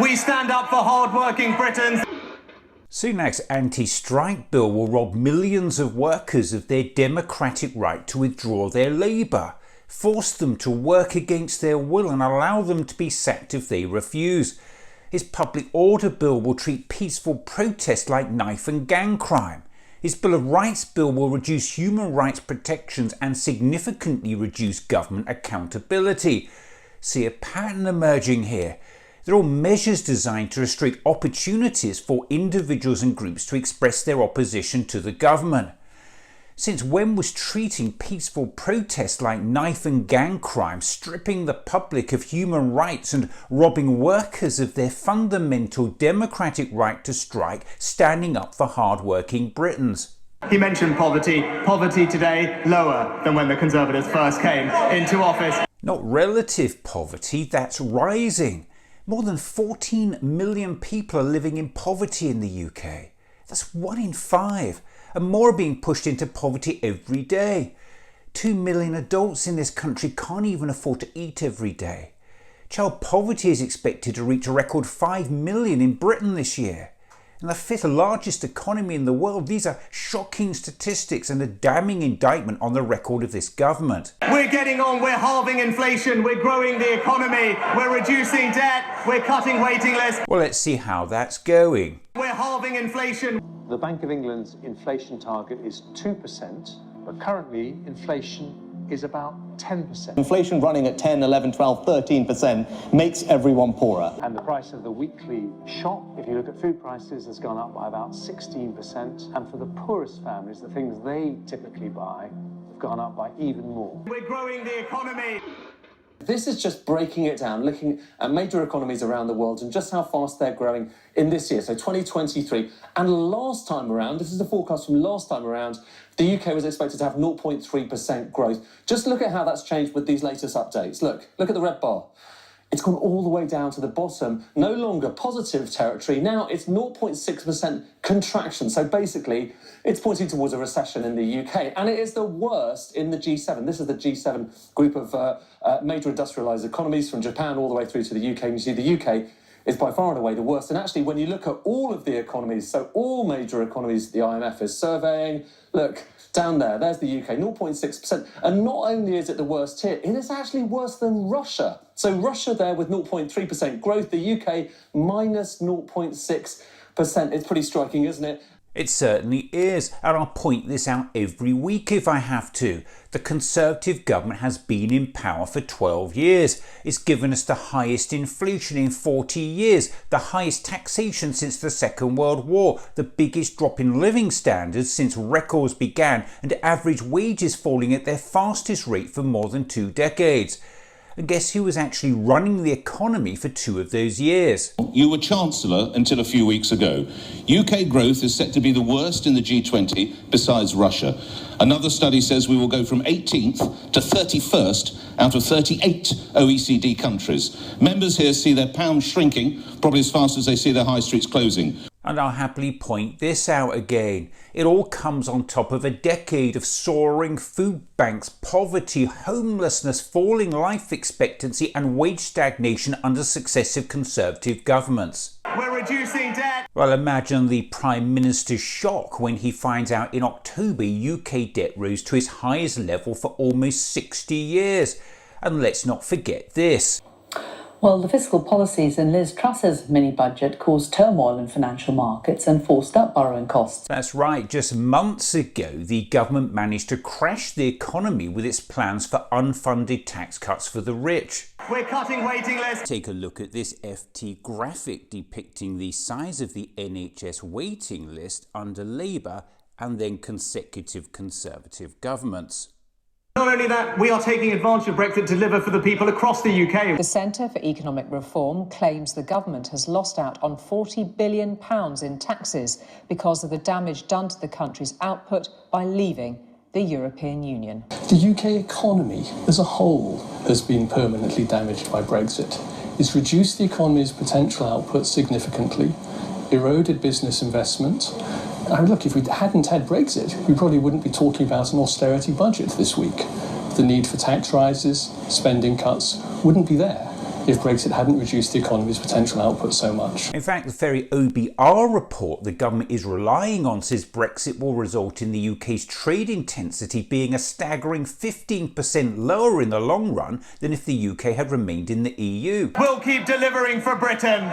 We stand up for hard-working Britons. Sunak's anti-strike bill will rob millions of workers of their democratic right to withdraw their labour, force them to work against their will and allow them to be sacked if they refuse. His public order bill will treat peaceful protest like knife and gang crime. His Bill of Rights bill will reduce human rights protections and significantly reduce government accountability. See a pattern emerging here. They're all measures designed to restrict opportunities for individuals and groups to express their opposition to the government. Since when was treating peaceful protests like knife and gang crime, stripping the public of human rights and robbing workers of their fundamental democratic right to strike, standing up for hard-working Britons? He mentioned poverty. Poverty today lower than when the Conservatives first came into office. Not relative poverty, that's rising. More than 14 million people are living in poverty in the UK. That's 1 in 5. And more are being pushed into poverty every day. 2 million adults in this country can't even afford to eat every day. Child poverty is expected to reach a record 5 million in Britain this year. And the 5th largest economy in the world, these are shocking statistics and a damning indictment on the record of this government. We're getting on, we're halving inflation, we're growing the economy, we're reducing debt, we're cutting waiting lists. Well, let's see how that's going. We're halving inflation. The Bank of England's inflation target is 2%, but currently inflation is about 10%. Inflation running at 10, 11, 12, 13% makes everyone poorer. And the price of the weekly shop, if you look at food prices, has gone up by about 16%. And for the poorest families, the things they typically buy have gone up by even more. We're growing the economy. This is just breaking it down, looking at major economies around the world and just how fast they're growing in this year, so 2023. And last time around, this is the forecast from last time around, the UK was expected to have 0.3% growth. Just look at how that's changed with these latest updates. Look at the red bar. It's gone all the way down to the bottom, no longer positive territory. Now it's 0.6% contraction. So basically, it's pointing towards a recession in the UK. And it is the worst in the G7. This is the G7 group of major industrialised economies from Japan all the way through to the UK. And you see the UK is by far and away the worst. And actually, when you look at all of the economies, so all major economies the IMF is surveying, look, down there, there's the UK, 0.6%. And not only is it the worst here, it is actually worse than Russia. So Russia there with 0.3% growth, the UK minus 0.6%. It's pretty striking, isn't it? It certainly is, and I'll point this out every week if I have to. The Conservative government has been in power for 12 years. It's given us the highest inflation in 40 years, the highest taxation since the Second World War, the biggest drop in living standards since records began, and average wages falling at their fastest rate for more than 2 decades. And guess who was actually running the economy for 2 of those years? You were Chancellor until a few weeks ago. UK growth is set to be the worst in the G20 besides Russia. Another study says we will go from 18th to 31st out of 38 OECD countries. Members here see their pound shrinking, probably as fast as they see their high streets closing. And I'll happily point this out again. It all comes on top of a decade of soaring food banks, poverty, homelessness, falling life expectancy and wage stagnation under successive Conservative governments. We're reducing debt. Well, imagine the Prime Minister's shock when he finds out in October UK debt rose to its highest level for almost 60 years. And let's not forget this. Well, the fiscal policies in Liz Truss's mini-budget caused turmoil in financial markets and forced up borrowing costs. That's right. Just months ago, the government managed to crash the economy with its plans for unfunded tax cuts for the rich. We're cutting waiting lists. Take a look at this FT graphic depicting the size of the NHS waiting list under Labour and then consecutive Conservative governments. Not only that, we are taking advantage of Brexit to deliver for the people across the UK. The Centre for Economic Reform claims the government has lost out on £40 billion in taxes because of the damage done to the country's output by leaving the European Union. The UK economy as a whole has been permanently damaged by Brexit. It's reduced the economy's potential output significantly, eroded business investment. I mean, look, if we hadn't had Brexit, we probably wouldn't be talking about an austerity budget this week. The need for tax rises, spending cuts wouldn't be there. if Brexit hadn't reduced the economy's potential output so much. In fact, the very OBR report the government is relying on says Brexit will result in the UK's trade intensity being a staggering 15% lower in the long run than if the UK had remained in the EU. We'll keep delivering for Britain.